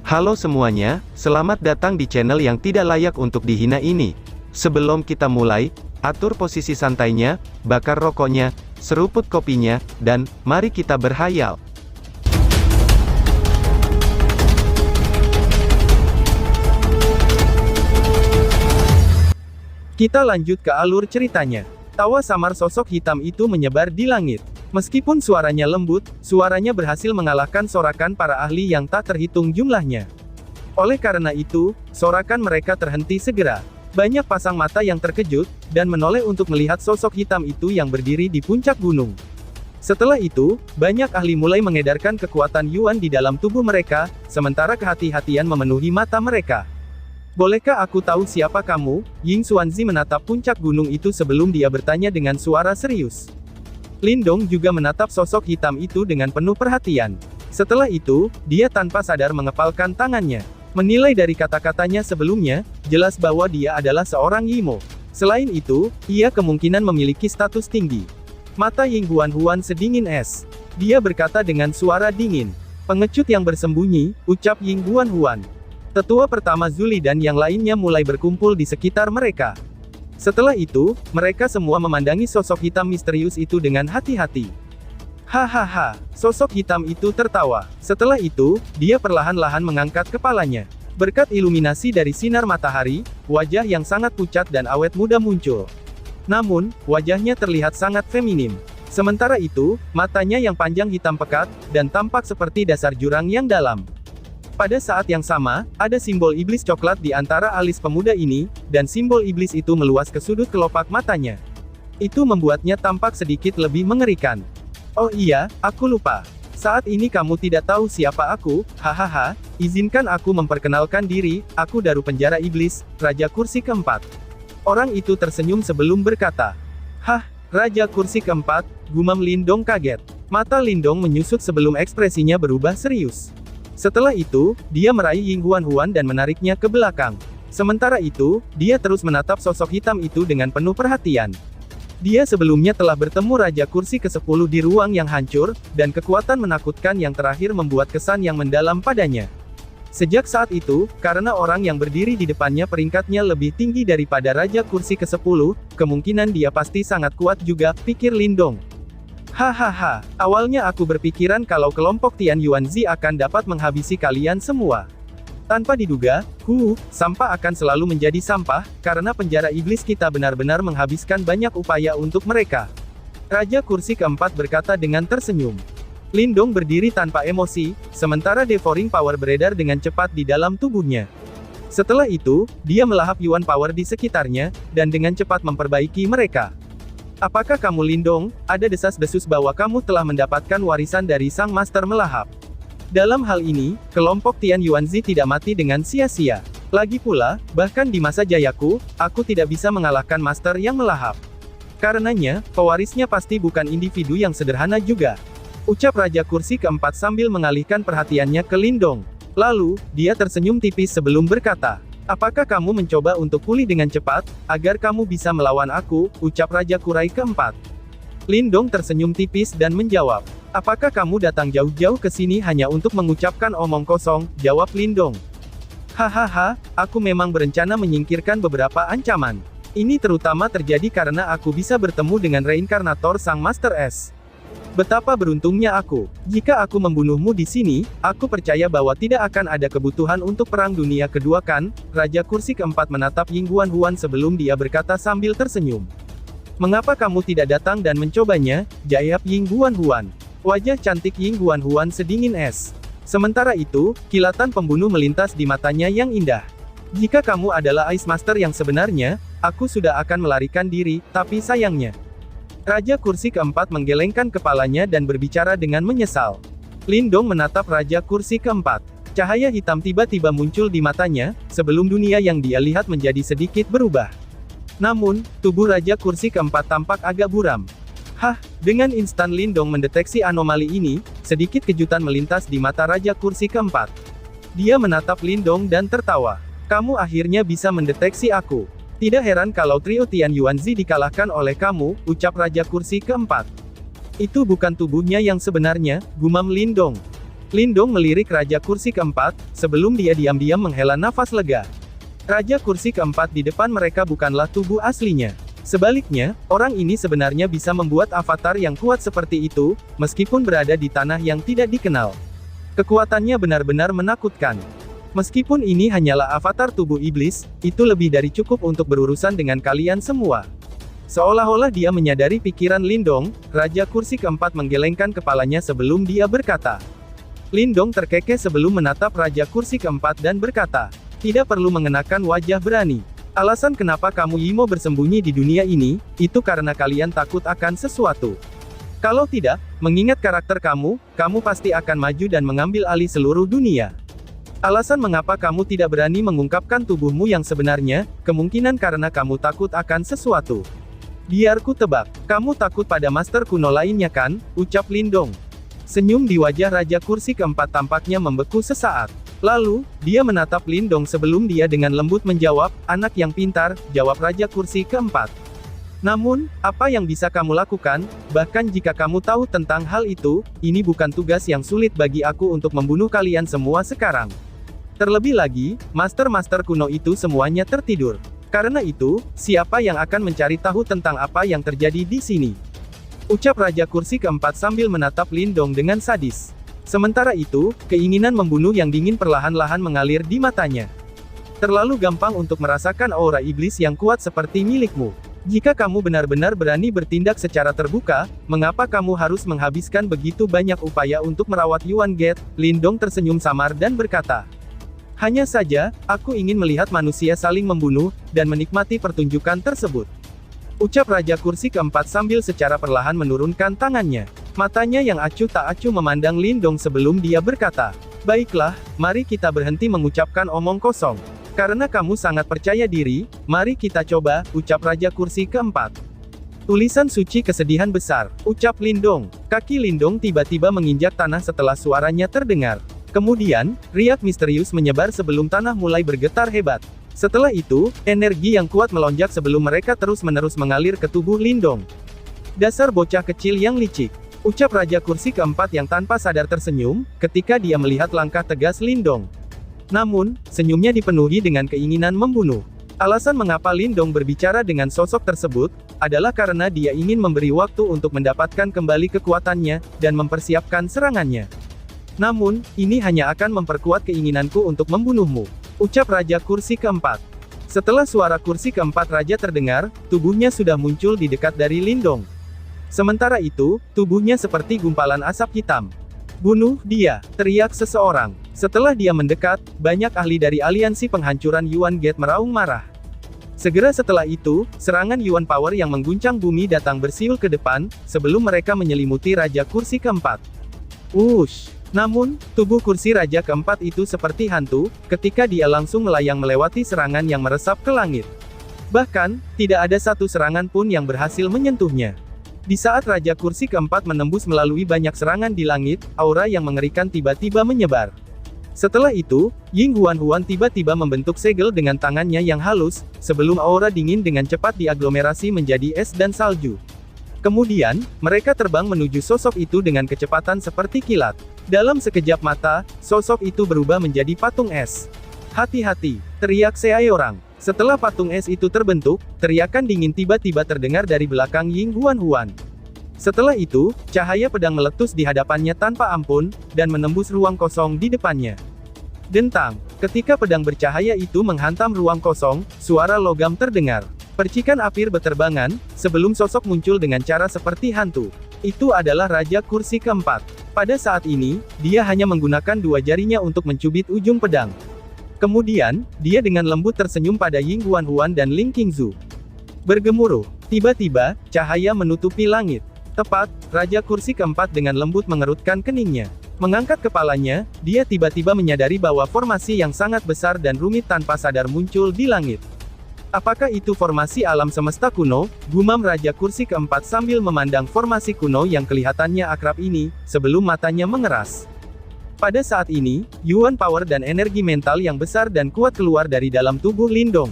Halo semuanya, selamat datang di channel yang tidak layak untuk dihina ini. Sebelum kita mulai, atur posisi santainya, bakar rokoknya, seruput kopinya, dan mari kita berhayal. Kita lanjut ke alur ceritanya. Tawa samar sosok hitam itu menyebar di langit. Meskipun suaranya lembut, suaranya berhasil mengalahkan sorakan para ahli yang tak terhitung jumlahnya. Oleh karena itu, sorakan mereka terhenti segera. Banyak pasang mata yang terkejut, dan menoleh untuk melihat sosok hitam itu yang berdiri di puncak gunung. Setelah itu, banyak ahli mulai mengedarkan kekuatan Yuan di dalam tubuh mereka, sementara kehati-hatian memenuhi mata mereka. Bolehkah aku tahu siapa kamu? Ying Xuanzi menatap puncak gunung itu sebelum dia bertanya dengan suara serius. Lindong juga menatap sosok hitam itu dengan penuh perhatian. Setelah itu, dia tanpa sadar mengepalkan tangannya. Menilai dari kata-katanya sebelumnya, jelas bahwa dia adalah seorang Yimo. Selain itu, ia kemungkinan memiliki status tinggi. Mata Ying Huan sedingin es. Dia berkata dengan suara dingin. Pengecut yang bersembunyi, ucap Ying Huan. Tetua pertama Zuli dan yang lainnya mulai berkumpul di sekitar mereka. Setelah itu, mereka semua memandangi sosok hitam misterius itu dengan hati-hati. Hahaha, sosok hitam itu tertawa. Setelah itu, dia perlahan-lahan mengangkat kepalanya. Berkat iluminasi dari sinar matahari, wajah yang sangat pucat dan awet muda muncul. Namun, wajahnya terlihat sangat feminim. Sementara itu, matanya yang panjang hitam pekat, dan tampak seperti dasar jurang yang dalam. Pada saat yang sama, ada simbol iblis coklat di antara alis pemuda ini, dan simbol iblis itu meluas ke sudut kelopak matanya. Itu membuatnya tampak sedikit lebih mengerikan. Oh iya, aku lupa. Saat ini kamu tidak tahu siapa aku, hahaha, izinkan aku memperkenalkan diri, aku Daru Penjara Iblis, Raja Kursi Keempat. Orang itu tersenyum sebelum berkata. Hah, Raja Kursi Keempat, gumam Lindong kaget. Mata Lindong menyusut sebelum ekspresinya berubah serius. Setelah itu, dia meraih Ying Huan dan menariknya ke belakang. Sementara itu, dia terus menatap sosok hitam itu dengan penuh perhatian. Dia sebelumnya telah bertemu Raja Kursi ke-10 di ruang yang hancur, dan kekuatan menakutkan yang terakhir membuat kesan yang mendalam padanya. Sejak saat itu, karena orang yang berdiri di depannya peringkatnya lebih tinggi daripada Raja Kursi ke-10, kemungkinan dia pasti sangat kuat juga, pikir Lindong. Hahaha, awalnya aku berpikiran kalau kelompok Tian Yuanzi akan dapat menghabisi kalian semua. Tanpa diduga, sampah akan selalu menjadi sampah, karena penjara iblis kita benar-benar menghabiskan banyak upaya untuk mereka. Raja Kursi Keempat berkata dengan tersenyum. Lindong berdiri tanpa emosi, sementara devouring power beredar dengan cepat di dalam tubuhnya. Setelah itu, dia melahap Yuan power di sekitarnya, dan dengan cepat memperbaiki mereka. Apakah kamu Lindong? Ada desas-desus bahwa kamu telah mendapatkan warisan dari sang master melahap. Dalam hal ini, kelompok Tian Yuanzi tidak mati dengan sia-sia. Lagi pula, bahkan di masa jayaku, aku tidak bisa mengalahkan master yang melahap. Karenanya, pewarisnya pasti bukan individu yang sederhana juga. Ucap Raja Kursi Keempat sambil mengalihkan perhatiannya ke Lindong. Lalu, dia tersenyum tipis sebelum berkata. Apakah kamu mencoba untuk pulih dengan cepat, agar kamu bisa melawan aku, ucap Raja Kurai Keempat. Lindong tersenyum tipis dan menjawab. Apakah kamu datang jauh-jauh ke sini hanya untuk mengucapkan omong kosong, jawab Lindong. Hahaha, aku memang berencana menyingkirkan beberapa ancaman. Ini terutama terjadi karena aku bisa bertemu dengan reinkarnator Sang Master S. Betapa beruntungnya aku. Jika aku membunuhmu di sini, aku percaya bahwa tidak akan ada kebutuhan untuk Perang Dunia Kedua kan? Raja Kursi Keempat menatap Ying Huan sebelum dia berkata sambil tersenyum. Mengapa kamu tidak datang dan mencobanya? Jawab Ying Huan. Wajah cantik Ying Huan sedingin es. Sementara itu, kilatan pembunuh melintas di matanya yang indah. Jika kamu adalah Ice Master yang sebenarnya, aku sudah akan melarikan diri, tapi sayangnya. Raja Kursi Keempat menggelengkan kepalanya dan berbicara dengan menyesal. Lindong menatap Raja Kursi Keempat. Cahaya hitam tiba-tiba muncul di matanya, sebelum dunia yang dia lihat menjadi sedikit berubah. Namun, tubuh Raja Kursi Keempat tampak agak buram. Hah, dengan instan Lindong mendeteksi anomali ini, sedikit kejutan melintas di mata Raja Kursi Keempat. Dia menatap Lindong dan tertawa. Kamu akhirnya bisa mendeteksi aku. Tidak heran kalau trio Tian Yuanzi dikalahkan oleh kamu, ucap Raja Kursi Keempat. Itu bukan tubuhnya yang sebenarnya, gumam Lindong. Lindong melirik Raja Kursi keempat, sebelum dia diam-diam menghela nafas lega. Raja Kursi keempat di depan mereka bukanlah tubuh aslinya. Sebaliknya, orang ini sebenarnya bisa membuat avatar yang kuat seperti itu, meskipun berada di tanah yang tidak dikenal. Kekuatannya benar-benar menakutkan. Meskipun ini hanyalah avatar tubuh iblis, itu lebih dari cukup untuk berurusan dengan kalian semua. Seolah-olah dia menyadari pikiran Lindong, Raja Kursi keempat menggelengkan kepalanya sebelum dia berkata. Lindong terkekeh sebelum menatap Raja Kursi keempat dan berkata, "Tidak perlu mengenakan wajah berani. Alasan kenapa kamu Yimo bersembunyi di dunia ini, itu karena kalian takut akan sesuatu. Kalau tidak, mengingat karakter kamu pasti akan maju dan mengambil alih seluruh dunia. Alasan mengapa kamu tidak berani mengungkapkan tubuhmu yang sebenarnya, kemungkinan karena kamu takut akan sesuatu. Biar ku tebak, kamu takut pada master kuno lainnya kan?" ucap Lindong. Senyum di wajah Raja Kursi keempat tampaknya membeku sesaat. Lalu, dia menatap Lindong sebelum dia dengan lembut menjawab, "Anak yang pintar," jawab Raja Kursi keempat. "Namun, apa yang bisa kamu lakukan? Bahkan jika kamu tahu tentang hal itu, ini bukan tugas yang sulit bagi aku untuk membunuh kalian semua sekarang. Terlebih lagi, master-master kuno itu semuanya tertidur. Karena itu, siapa yang akan mencari tahu tentang apa yang terjadi di sini?" ucap Raja Kursi keempat sambil menatap Lindong dengan sadis. Sementara itu, keinginan membunuh yang dingin perlahan-lahan mengalir di matanya. "Terlalu gampang untuk merasakan aura iblis yang kuat seperti milikmu. Jika kamu benar-benar berani bertindak secara terbuka, mengapa kamu harus menghabiskan begitu banyak upaya untuk merawat Yuan Gate?" Lindong tersenyum samar dan berkata. "Hanya saja, aku ingin melihat manusia saling membunuh, dan menikmati pertunjukan tersebut," ucap Raja Kursi keempat sambil secara perlahan menurunkan tangannya. Matanya yang acuh tak acuh memandang Lindong sebelum dia berkata, "Baiklah, mari kita berhenti mengucapkan omong kosong. Karena kamu sangat percaya diri, mari kita coba," ucap Raja Kursi keempat. "Tulisan suci kesedihan besar," ucap Lindong. Kaki Lindong tiba-tiba menginjak tanah setelah suaranya terdengar. Kemudian, riak misterius menyebar sebelum tanah mulai bergetar hebat. Setelah itu, energi yang kuat melonjak sebelum mereka terus-menerus mengalir ke tubuh Lindong. "Dasar bocah kecil yang licik," ucap Raja Kursi keempat yang tanpa sadar tersenyum, ketika dia melihat langkah tegas Lindong. Namun, senyumnya dipenuhi dengan keinginan membunuh. Alasan mengapa Lindong berbicara dengan sosok tersebut, adalah karena dia ingin memberi waktu untuk mendapatkan kembali kekuatannya, dan mempersiapkan serangannya. "Namun, ini hanya akan memperkuat keinginanku untuk membunuhmu," ucap Raja Kursi keempat. Setelah suara kursi keempat raja terdengar, tubuhnya sudah muncul di dekat dari Lindong. Sementara itu, tubuhnya seperti gumpalan asap hitam. "Bunuh dia!" teriak seseorang. Setelah dia mendekat, banyak ahli dari aliansi penghancuran Yuan Gate meraung marah. Segera setelah itu, serangan Yuan Power yang mengguncang bumi datang bersiul ke depan, sebelum mereka menyelimuti Raja Kursi keempat. Wush! Namun, tubuh kursi Raja keempat itu seperti hantu, ketika dia langsung melayang melewati serangan yang meresap ke langit. Bahkan, tidak ada satu serangan pun yang berhasil menyentuhnya. Di saat Raja Kursi keempat menembus melalui banyak serangan di langit, aura yang mengerikan tiba-tiba menyebar. Setelah itu, Ying Huan-Huan tiba-tiba membentuk segel dengan tangannya yang halus, sebelum aura dingin dengan cepat diaglomerasi menjadi es dan salju. Kemudian, mereka terbang menuju sosok itu dengan kecepatan seperti kilat. Dalam sekejap mata, sosok itu berubah menjadi patung es. "Hati-hati!" teriak seorang. Setelah patung es itu terbentuk, teriakan dingin tiba-tiba terdengar dari belakang Ying Huan-Huan. Setelah itu, cahaya pedang meletus di hadapannya tanpa ampun, dan menembus ruang kosong di depannya. Dentang! Ketika pedang bercahaya itu menghantam ruang kosong, suara logam terdengar. Percikan api berterbangan, sebelum sosok muncul dengan cara seperti hantu. Itu adalah Raja Kursi keempat. Pada saat ini, dia hanya menggunakan dua jarinya untuk mencubit ujung pedang. Kemudian, dia dengan lembut tersenyum pada Ying Huan-Huan dan Ling Qingzu. Bergemuruh. Tiba-tiba, cahaya menutupi langit. Tepat, Raja Kursi keempat dengan lembut mengerutkan keningnya. Mengangkat kepalanya, dia tiba-tiba menyadari bahwa formasi yang sangat besar dan rumit tanpa sadar muncul di langit. "Apakah itu formasi alam semesta kuno?" gumam Raja Kursi keempat sambil memandang formasi kuno yang kelihatannya akrab ini, sebelum matanya mengeras. Pada saat ini, Yuan Power dan energi mental yang besar dan kuat keluar dari dalam tubuh Lindong.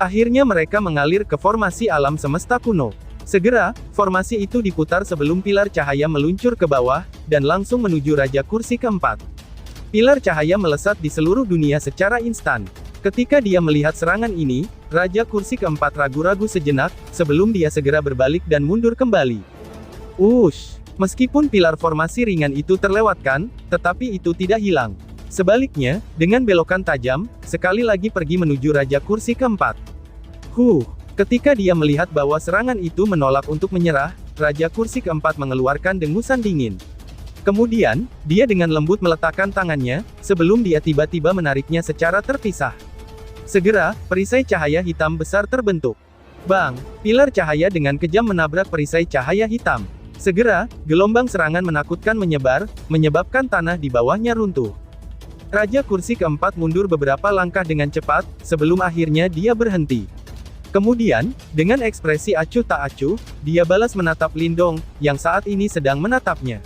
Akhirnya mereka mengalir ke formasi alam semesta kuno. Segera, formasi itu diputar sebelum pilar cahaya meluncur ke bawah, dan langsung menuju Raja Kursi keempat. Pilar cahaya melesat di seluruh dunia secara instan. Ketika dia melihat serangan ini, Raja Kursi keempat ragu-ragu sejenak, sebelum dia segera berbalik dan mundur kembali. Ush! Meskipun pilar formasi ringan itu terlewatkan, tetapi itu tidak hilang. Sebaliknya, dengan belokan tajam, sekali lagi pergi menuju Raja Kursi keempat. Ketika dia melihat bahwa serangan itu menolak untuk menyerah, Raja Kursi keempat mengeluarkan dengusan dingin. Kemudian, dia dengan lembut meletakkan tangannya, sebelum dia tiba-tiba menariknya secara terpisah. Segera, perisai cahaya hitam besar terbentuk. Bang! Pilar cahaya dengan kejam menabrak perisai cahaya hitam. Segera, gelombang serangan menakutkan menyebar, menyebabkan tanah di bawahnya runtuh. Raja Kursi keempat mundur beberapa langkah dengan cepat, sebelum akhirnya dia berhenti. Kemudian, dengan ekspresi acuh tak acuh, dia balas menatap Lindong, yang saat ini sedang menatapnya.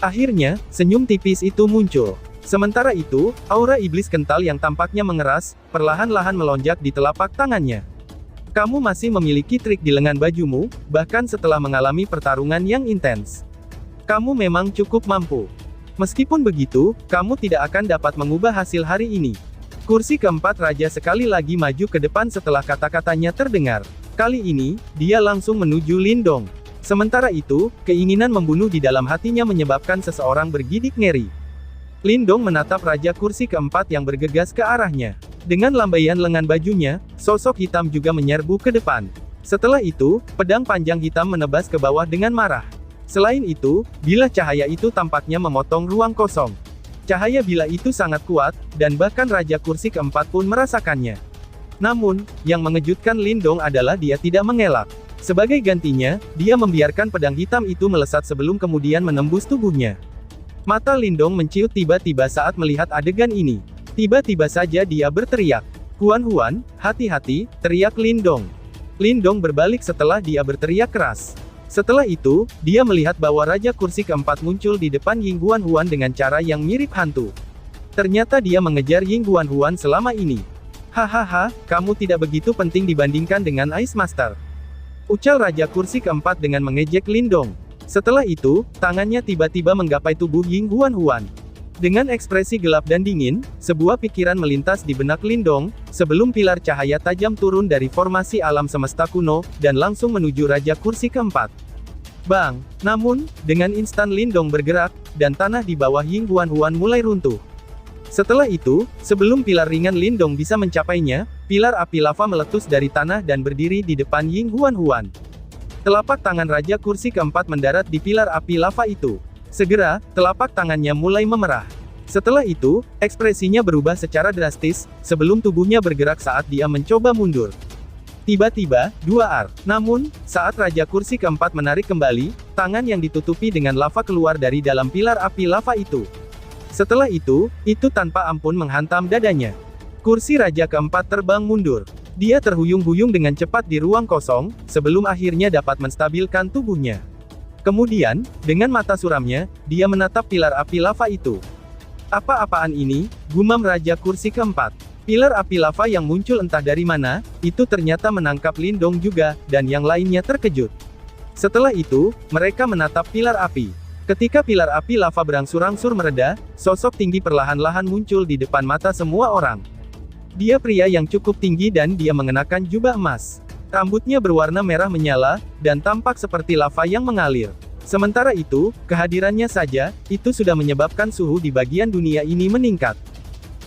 Akhirnya, senyum tipis itu muncul. Sementara itu, aura iblis kental yang tampaknya mengeras, perlahan-lahan melonjak di telapak tangannya. Kamu masih memiliki trik di lengan bajumu, bahkan setelah mengalami pertarungan yang intens. Kamu memang cukup mampu. Meskipun begitu, kamu tidak akan dapat mengubah hasil hari ini. Kursi keempat raja sekali lagi maju ke depan setelah kata-katanya terdengar. Kali ini, dia langsung menuju Lindong. Sementara itu, keinginan membunuh di dalam hatinya menyebabkan seseorang bergidik ngeri. Lindong menatap Raja Kursi keempat yang bergegas ke arahnya. Dengan lambaian lengan bajunya, sosok hitam juga menyerbu ke depan. Setelah itu, pedang panjang hitam menebas ke bawah dengan marah. Selain itu, bilah cahaya itu tampaknya memotong ruang kosong. Cahaya bilah itu sangat kuat, dan bahkan Raja Kursi keempat pun merasakannya. Namun, yang mengejutkan Lindong adalah dia tidak mengelak. Sebagai gantinya, dia membiarkan pedang hitam itu melesat sebelum kemudian menembus tubuhnya. Mata Lindong menciut tiba-tiba saat melihat adegan ini. Tiba-tiba saja dia berteriak. "Huan, hati-hati!" teriak Lindong. Lindong berbalik setelah dia berteriak keras. Setelah itu, dia melihat bahwa Raja Kursi keempat muncul di depan Ying Huan dengan cara yang mirip hantu. Ternyata dia mengejar Ying Huan selama ini. Hahaha, kamu tidak begitu penting dibandingkan dengan Ice Master. Ucal Raja Kursi keempat dengan mengejek Lindong. Setelah itu, tangannya tiba-tiba menggapai tubuh Ying Huan. Dengan ekspresi gelap dan dingin, sebuah pikiran melintas di benak Lindong, sebelum pilar cahaya tajam turun dari formasi alam semesta kuno, dan langsung menuju Raja Kursi keempat. Bang! Namun, dengan instan Lindong bergerak, dan tanah di bawah Ying Huan mulai runtuh. Setelah itu, sebelum pilar ringan Lindong bisa mencapainya, pilar api lava meletus dari tanah dan berdiri di depan Ying Huan. Telapak tangan Raja Kursi keempat mendarat di pilar api lava itu. Segera, telapak tangannya mulai memerah. Setelah itu, ekspresinya berubah secara drastis, sebelum tubuhnya bergerak saat dia mencoba mundur. Tiba-tiba, dua ar. Namun, saat Raja Kursi keempat menarik kembali, tangan yang ditutupi dengan lava keluar dari dalam pilar api lava itu. Setelah itu tanpa ampun menghantam dadanya. Kursi Raja keempat terbang mundur. Dia terhuyung-huyung dengan cepat di ruang kosong, sebelum akhirnya dapat menstabilkan tubuhnya. Kemudian, dengan mata suramnya, dia menatap pilar api lava itu. Apa-apaan ini? Gumam Raja Kursi keempat. Pilar api lava yang muncul entah dari mana, itu ternyata menangkap Lindong juga, dan yang lainnya terkejut. Setelah itu, mereka menatap pilar api. Ketika pilar api lava berangsur-angsur mereda, sosok tinggi perlahan-lahan muncul di depan mata semua orang. Dia pria yang cukup tinggi dan dia mengenakan jubah emas. Rambutnya berwarna merah menyala, dan tampak seperti lava yang mengalir. Sementara itu, kehadirannya saja, itu sudah menyebabkan suhu di bagian dunia ini meningkat.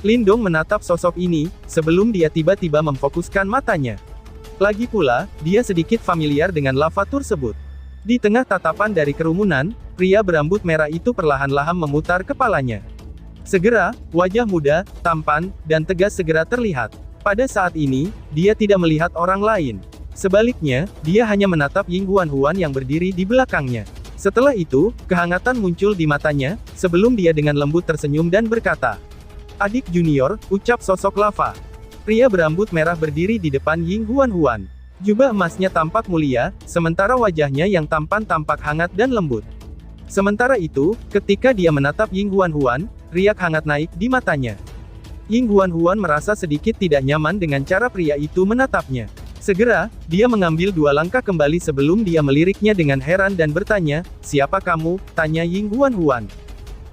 Lindong menatap sosok ini, sebelum dia tiba-tiba memfokuskan matanya. Lagi pula, dia sedikit familiar dengan lava tersebut. Di tengah tatapan dari kerumunan, pria berambut merah itu perlahan-lahan memutar kepalanya. Segera, wajah muda, tampan, dan tegas segera terlihat. Pada saat ini, dia tidak melihat orang lain. Sebaliknya, dia hanya menatap Ying Huan yang berdiri di belakangnya. Setelah itu, kehangatan muncul di matanya, sebelum dia dengan lembut tersenyum dan berkata, "Adik junior," ucap sosok lava. Pria berambut merah berdiri di depan Ying Huan. Jubah emasnya tampak mulia, sementara wajahnya yang tampan tampak hangat dan lembut. Sementara itu, ketika dia menatap Ying Huan, riak hangat naik di matanya. Ying Huan merasa sedikit tidak nyaman dengan cara pria itu menatapnya. Segera, dia mengambil 2 langkah kembali sebelum dia meliriknya dengan heran dan bertanya, "Siapa kamu?" tanya Ying Huan.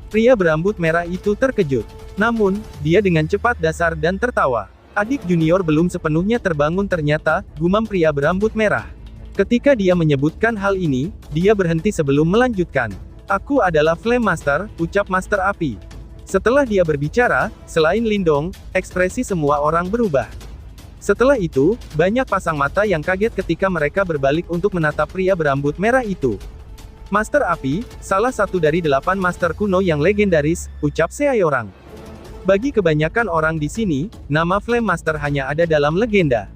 Pria berambut merah itu terkejut. Namun, dia dengan cepat dasar dan tertawa. "Adik junior belum sepenuhnya terbangun ternyata," gumam pria berambut merah. Ketika dia menyebutkan hal ini, dia berhenti sebelum melanjutkan. "Aku adalah Flame Master," ucap Master Api. Setelah dia berbicara, selain Lindong, ekspresi semua orang berubah. Setelah itu, banyak pasang mata yang kaget ketika mereka berbalik untuk menatap pria berambut merah itu. "Master Api, salah satu dari 8 master kuno yang legendaris," ucap seorang. Bagi kebanyakan orang di sini, nama Flame Master hanya ada dalam legenda.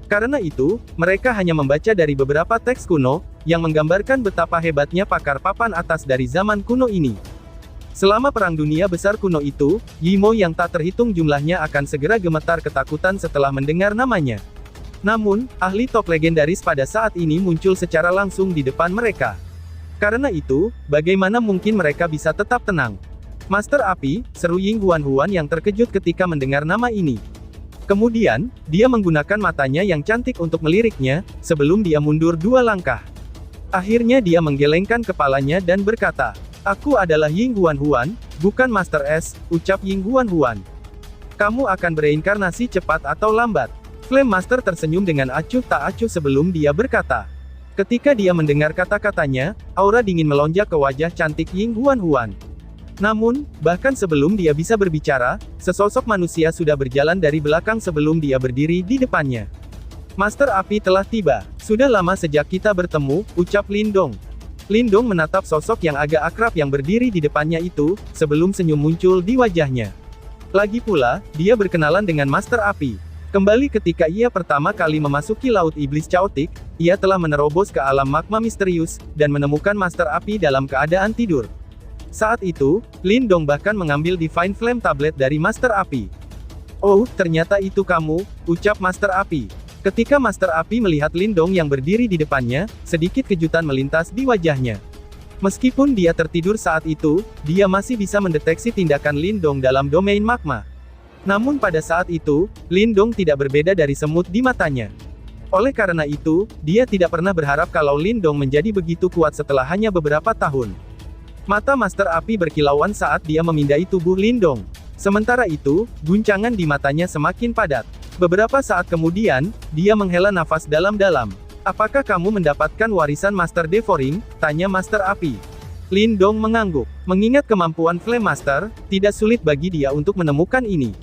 Karena itu, mereka hanya membaca dari beberapa teks kuno, yang menggambarkan betapa hebatnya pakar papan atas dari zaman kuno ini. Selama Perang Dunia Besar kuno itu, Yimo yang tak terhitung jumlahnya akan segera gemetar ketakutan setelah mendengar namanya. Namun, ahli top legendaris pada saat ini muncul secara langsung di depan mereka. Karena itu, bagaimana mungkin mereka bisa tetap tenang? "Master Api," seru Ying Huan yang terkejut ketika mendengar nama ini. Kemudian, dia menggunakan matanya yang cantik untuk meliriknya, sebelum dia mundur 2 langkah. Akhirnya dia menggelengkan kepalanya dan berkata, "Aku adalah Ying Huan, bukan Master S," ucap Ying Huan. "Kamu akan bereinkarnasi cepat atau lambat." Flame Master tersenyum dengan acuh tak acuh sebelum dia berkata. Ketika dia mendengar kata-katanya, aura dingin melonjak ke wajah cantik Ying Huan. Namun, bahkan sebelum dia bisa berbicara, sesosok manusia sudah berjalan dari belakang sebelum dia berdiri di depannya. "Master Api telah tiba. Sudah lama sejak kita bertemu," ucap Lindong. Lindong menatap sosok yang agak akrab yang berdiri di depannya itu, sebelum senyum muncul di wajahnya. Lagi pula, dia berkenalan dengan Master Api. Kembali ketika ia pertama kali memasuki Laut Iblis Chaotic, ia telah menerobos ke alam magma misterius, dan menemukan Master Api dalam keadaan tidur. Saat itu, Lindong bahkan mengambil Divine Flame Tablet dari Master Api. "Oh, ternyata itu kamu," ucap Master Api. Ketika Master Api melihat Lindong yang berdiri di depannya, sedikit kejutan melintas di wajahnya. Meskipun dia tertidur saat itu, dia masih bisa mendeteksi tindakan Lindong dalam domain magma. Namun pada saat itu, Lindong tidak berbeda dari semut di matanya. Oleh karena itu, dia tidak pernah berharap kalau Lindong menjadi begitu kuat setelah hanya beberapa tahun. Mata Master Api berkilauan saat dia memindai tubuh Lindong. Sementara itu, guncangan di matanya semakin padat. Beberapa saat kemudian, dia menghela nafas dalam-dalam. "Apakah kamu mendapatkan warisan Master Devouring?" tanya Master Api. Lindong mengangguk. Mengingat kemampuan Flame Master, tidak sulit bagi dia untuk menemukan ini.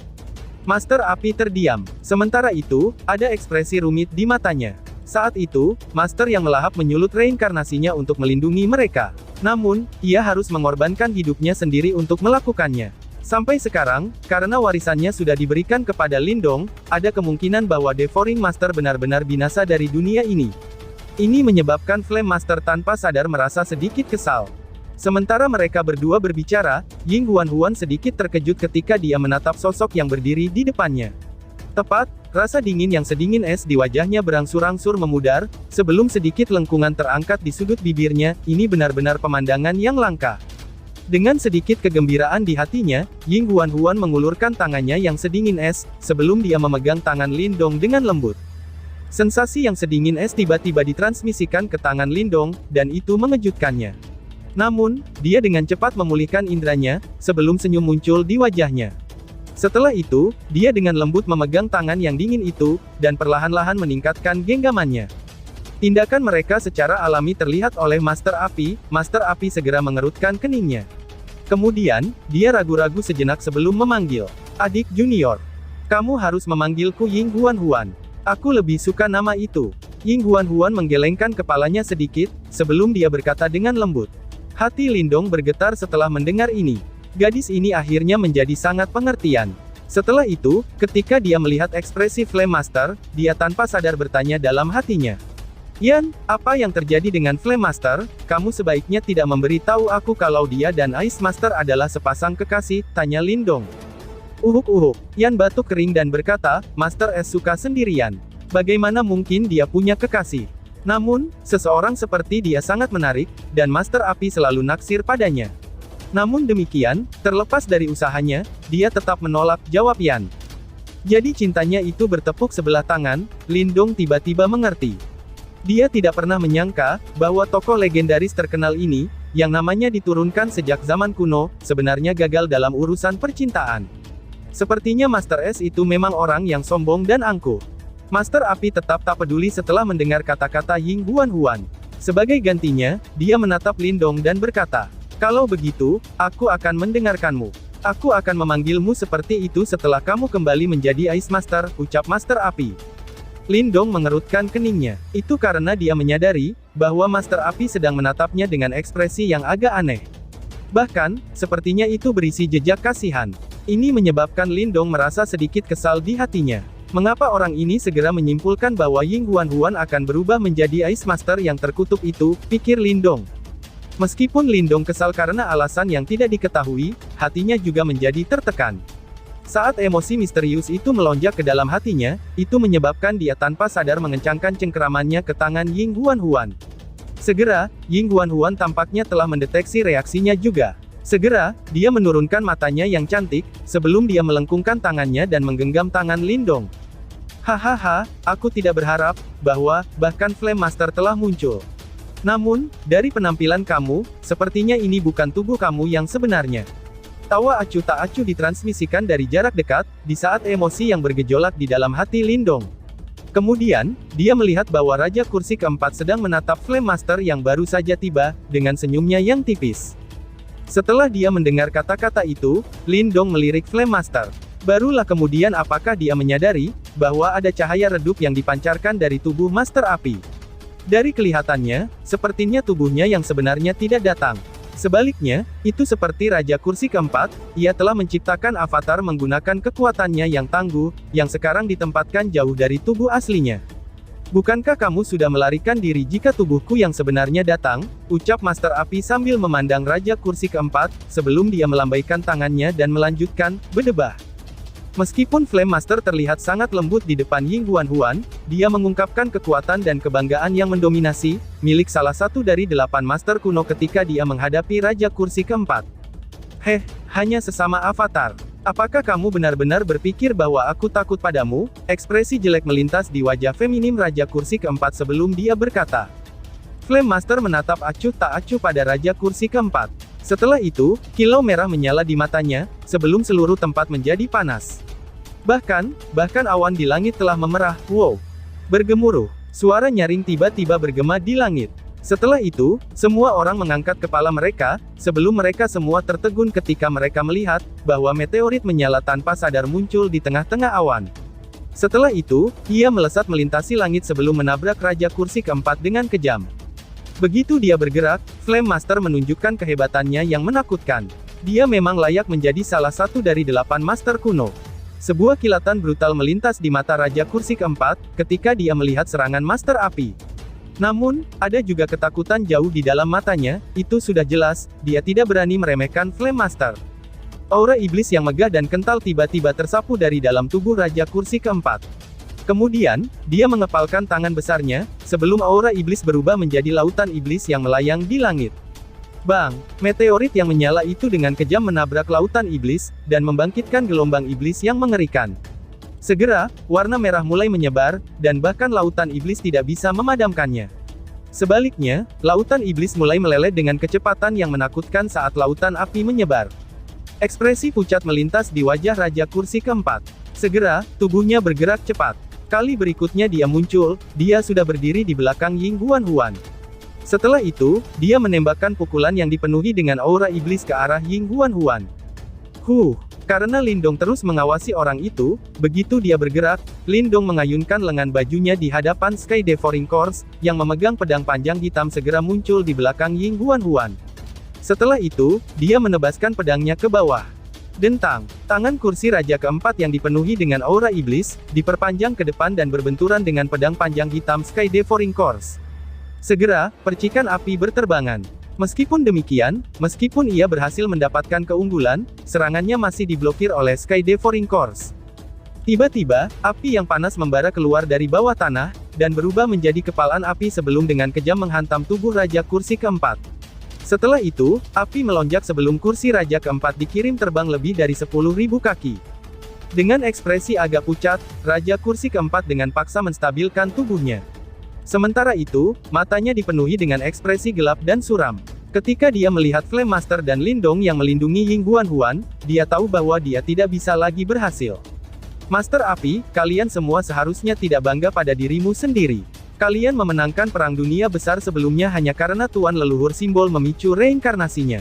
Master Api terdiam. Sementara itu, ada ekspresi rumit di matanya. Saat itu, Master yang melahap menyulut reinkarnasinya untuk melindungi mereka. Namun, ia harus mengorbankan hidupnya sendiri untuk melakukannya. Sampai sekarang, karena warisannya sudah diberikan kepada Lindong, ada kemungkinan bahwa Devouring Master benar-benar binasa dari dunia ini. Ini menyebabkan Flame Master tanpa sadar merasa sedikit kesal. Sementara mereka berdua berbicara, Ying Huan sedikit terkejut ketika dia menatap sosok yang berdiri di depannya. Tepat, rasa dingin yang sedingin es di wajahnya berangsur-angsur memudar, sebelum sedikit lengkungan terangkat di sudut bibirnya. Ini benar-benar pemandangan yang langka. Dengan sedikit kegembiraan di hatinya, Ying Huan mengulurkan tangannya yang sedingin es, sebelum dia memegang tangan Lindong dengan lembut. Sensasi yang sedingin es tiba-tiba ditransmisikan ke tangan Lindong, dan itu mengejutkannya. Namun, dia dengan cepat memulihkan indranya, sebelum senyum muncul di wajahnya. Setelah itu, dia dengan lembut memegang tangan yang dingin itu, dan perlahan-lahan meningkatkan genggamannya. Tindakan mereka secara alami terlihat oleh Master Api. Master Api segera mengerutkan keningnya. Kemudian, dia ragu-ragu sejenak sebelum memanggil, "Adik junior. Kamu harus memanggilku Ying Huan. Aku lebih suka nama itu." Ying Huan menggelengkan kepalanya sedikit, sebelum dia berkata dengan lembut. Hati Lindong bergetar setelah mendengar ini. Gadis ini akhirnya menjadi sangat pengertian. Setelah itu, ketika dia melihat ekspresi Flame Master, dia tanpa sadar bertanya dalam hatinya. "Yan, apa yang terjadi dengan Flame Master? Kamu sebaiknya tidak memberitahu aku kalau dia dan Ice Master adalah sepasang kekasih," tanya Lindong. Uhuk. Yan batuk kering dan berkata, "Master S suka sendirian. Bagaimana mungkin dia punya kekasih? Namun, seseorang seperti dia sangat menarik, dan Master Api selalu naksir padanya." Namun demikian, terlepas dari usahanya, dia tetap menolak, jawab Yan. Jadi cintanya itu bertepuk sebelah tangan, Lindong tiba-tiba mengerti. Dia tidak pernah menyangka, bahwa tokoh legendaris terkenal ini, yang namanya diturunkan sejak zaman kuno, sebenarnya gagal dalam urusan percintaan. Sepertinya Master S itu memang orang yang sombong dan angkuh. Master Api tetap tak peduli setelah mendengar kata-kata Ying Huan. Sebagai gantinya, dia menatap Lindong dan berkata, "Kalau begitu, aku akan mendengarkanmu. Aku akan memanggilmu seperti itu setelah kamu kembali menjadi Ice Master," ucap Master Api. Lindong mengerutkan keningnya. Itu karena dia menyadari, bahwa Master Api sedang menatapnya dengan ekspresi yang agak aneh. Bahkan, sepertinya itu berisi jejak kasihan. Ini menyebabkan Lindong merasa sedikit kesal di hatinya. Mengapa orang ini segera menyimpulkan bahwa Ying Huan akan berubah menjadi Ice Master yang terkutuk itu, pikir Lindong. Meskipun Lindong kesal karena alasan yang tidak diketahui, hatinya juga menjadi tertekan. Saat emosi misterius itu melonjak ke dalam hatinya, itu menyebabkan dia tanpa sadar mengencangkan cengkeramannya ke tangan Ying Huan. Segera, Ying Huan tampaknya telah mendeteksi reaksinya juga. Segera, dia menurunkan matanya yang cantik, sebelum dia melengkungkan tangannya dan menggenggam tangan Lindong. "Hahaha, aku tidak berharap, bahwa, bahkan Flame Master telah muncul. Namun, dari penampilan kamu, sepertinya ini bukan tubuh kamu yang sebenarnya." Tawa acuh tak acuh ditransmisikan dari jarak dekat, di saat emosi yang bergejolak di dalam hati Lindong. Kemudian, dia melihat bahwa Raja Kursi keempat sedang menatap Flame Master yang baru saja tiba, dengan senyumnya yang tipis. Setelah dia mendengar kata-kata itu, Lindong melirik Flame Master. Barulah kemudian apakah dia menyadari, bahwa ada cahaya redup yang dipancarkan dari tubuh Master Api. Dari kelihatannya, sepertinya tubuhnya yang sebenarnya tidak datang. Sebaliknya, itu seperti Raja Kursi keempat, ia telah menciptakan avatar menggunakan kekuatannya yang tangguh, yang sekarang ditempatkan jauh dari tubuh aslinya. "Bukankah kamu sudah melarikan diri jika tubuhku yang sebenarnya datang?" ucap Master Api sambil memandang Raja Kursi keempat, sebelum dia melambaikan tangannya dan melanjutkan, berdebah. Meskipun Flame Master terlihat sangat lembut di depan Ying Huan, dia mengungkapkan kekuatan dan kebanggaan yang mendominasi, milik salah satu dari 8 Master kuno ketika dia menghadapi Raja Kursi keempat. Hanya sesama avatar. Apakah kamu benar-benar berpikir bahwa aku takut padamu?" Ekspresi jelek melintas di wajah feminim Raja Kursi keempat sebelum dia berkata. Flame Master menatap acuh tak acuh pada Raja Kursi keempat. Setelah itu, kilau merah menyala di matanya, sebelum seluruh tempat menjadi panas. Bahkan awan di langit telah memerah, wow! Bergemuruh, suara nyaring tiba-tiba bergema di langit. Setelah itu, semua orang mengangkat kepala mereka, sebelum mereka semua tertegun ketika mereka melihat, bahwa meteorit menyala tanpa sadar muncul di tengah-tengah awan. Setelah itu, ia melesat melintasi langit sebelum menabrak Raja Kursi keempat dengan kejam. Begitu dia bergerak, Flame Master menunjukkan kehebatannya yang menakutkan. Dia memang layak menjadi salah satu dari 8 Master kuno. Sebuah kilatan brutal melintas di mata Raja Kursi keempat, ketika dia melihat serangan Master Api. Namun, ada juga ketakutan jauh di dalam matanya, itu sudah jelas, dia tidak berani meremehkan Flame Master. Aura iblis yang megah dan kental tiba-tiba tersapu dari dalam tubuh Raja Kursi keempat. Kemudian, dia mengepalkan tangan besarnya, sebelum aura iblis berubah menjadi lautan iblis yang melayang di langit. Bang! Meteorit yang menyala itu dengan kejam menabrak lautan iblis, dan membangkitkan gelombang iblis yang mengerikan. Segera, warna merah mulai menyebar, dan bahkan lautan iblis tidak bisa memadamkannya. Sebaliknya, lautan iblis mulai meleleh dengan kecepatan yang menakutkan saat lautan api menyebar. Ekspresi pucat melintas di wajah Raja Kursi keempat. Segera, tubuhnya bergerak cepat. Kali berikutnya dia muncul, dia sudah berdiri di belakang Ying Huan. Setelah itu, dia menembakkan pukulan yang dipenuhi dengan aura iblis ke arah Ying Huan. Karena Lindong terus mengawasi orang itu, begitu dia bergerak, Lindong mengayunkan lengan bajunya di hadapan Sky Devouring Course, yang memegang pedang panjang hitam segera muncul di belakang Ying Huan. Setelah itu, dia menebaskan pedangnya ke bawah. Dentang, tangan kursi Raja keempat yang dipenuhi dengan aura iblis, diperpanjang ke depan dan berbenturan dengan pedang panjang hitam Sky Devouring Course. Segera, percikan api berterbangan. Meskipun demikian, meskipun ia berhasil mendapatkan keunggulan, serangannya masih diblokir oleh Sky Devouring Course. Tiba-tiba, api yang panas membara keluar dari bawah tanah, dan berubah menjadi kepalan api sebelum dengan kejam menghantam tubuh Raja Kursi keempat. Setelah itu, api melonjak sebelum kursi Raja keempat dikirim terbang lebih dari 10.000 kaki. Dengan ekspresi agak pucat, Raja Kursi keempat dengan paksa menstabilkan tubuhnya. Sementara itu, matanya dipenuhi dengan ekspresi gelap dan suram. Ketika dia melihat Flame Master dan Lindong yang melindungi Ying Guanhuan, dia tahu bahwa dia tidak bisa lagi berhasil. Master Api, kalian semua seharusnya tidak bangga pada dirimu sendiri. Kalian memenangkan perang dunia besar sebelumnya hanya karena Tuan Leluhur Simbol memicu reinkarnasinya.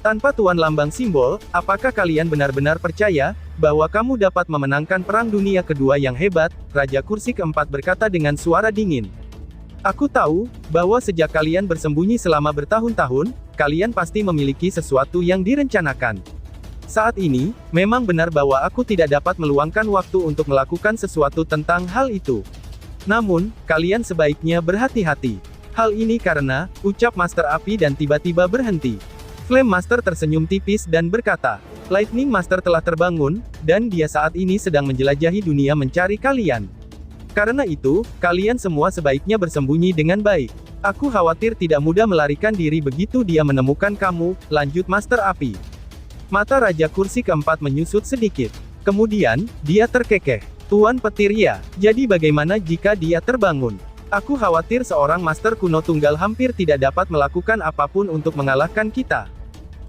Tanpa Tuan Lambang Simbol, apakah kalian benar-benar percaya bahwa kamu dapat memenangkan perang dunia kedua yang hebat? Raja Kursi keempat berkata dengan suara dingin. Aku tahu bahwa sejak kalian bersembunyi selama bertahun-tahun, kalian pasti memiliki sesuatu yang direncanakan. Saat ini, memang benar bahwa aku tidak dapat meluangkan waktu untuk melakukan sesuatu tentang hal itu. Namun, kalian sebaiknya berhati-hati. Hal ini karena, ucap Master Api dan tiba-tiba berhenti. Flame Master tersenyum tipis dan berkata, Lightning Master telah terbangun, dan dia saat ini sedang menjelajahi dunia mencari kalian. Karena itu, kalian semua sebaiknya bersembunyi dengan baik. Aku khawatir tidak mudah melarikan diri begitu dia menemukan kamu, lanjut Master Api. Mata Raja Kursi keempat menyusut sedikit. Kemudian, dia terkekeh. Tuan Petir ya, jadi bagaimana jika dia terbangun? Aku khawatir seorang Master kuno tunggal hampir tidak dapat melakukan apapun untuk mengalahkan kita.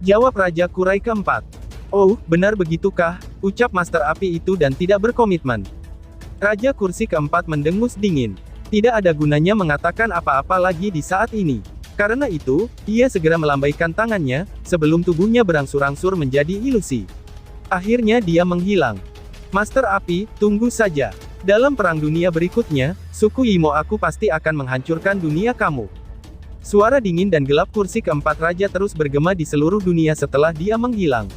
Jawab Raja Kurai keempat. Oh, benar begitukah? Ucap Master Api itu dan tidak berkomitmen. Raja Kursi keempat mendengus dingin. Tidak ada gunanya mengatakan apa-apa lagi di saat ini. Karena itu, ia segera melambaikan tangannya, sebelum tubuhnya berangsur-angsur menjadi ilusi. Akhirnya dia menghilang. Master Api, tunggu saja. Dalam perang dunia berikutnya, suku Yimo aku pasti akan menghancurkan dunia kamu. Suara dingin dan gelap Kursi keempat raja terus bergema di seluruh dunia setelah dia menghilang.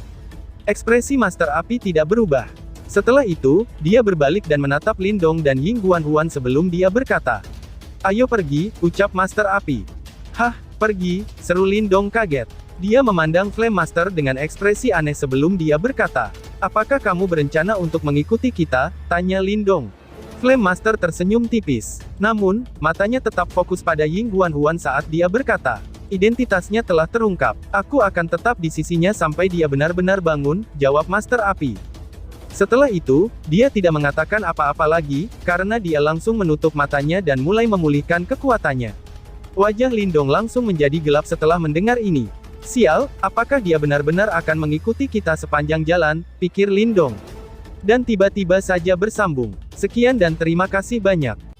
Ekspresi Master Api tidak berubah. Setelah itu, dia berbalik dan menatap Lindong dan Ying Guanhuan sebelum dia berkata, Ayo pergi, ucap Master Api. Hah, pergi, seru Lindong kaget. Dia memandang Flame Master dengan ekspresi aneh sebelum dia berkata, Apakah kamu berencana untuk mengikuti kita? Tanya Lindong. Flame Master tersenyum tipis. Namun, matanya tetap fokus pada Ying Guanhuan saat dia berkata, Identitasnya telah terungkap. Aku akan tetap di sisinya sampai dia benar-benar bangun, jawab Master Api. Setelah itu, dia tidak mengatakan apa-apa lagi, karena dia langsung menutup matanya dan mulai memulihkan kekuatannya. Wajah Lindong langsung menjadi gelap setelah mendengar ini. Sial, apakah dia benar-benar akan mengikuti kita sepanjang jalan, pikir Lindong. Dan tiba-tiba saja bersambung. Sekian dan terima kasih banyak.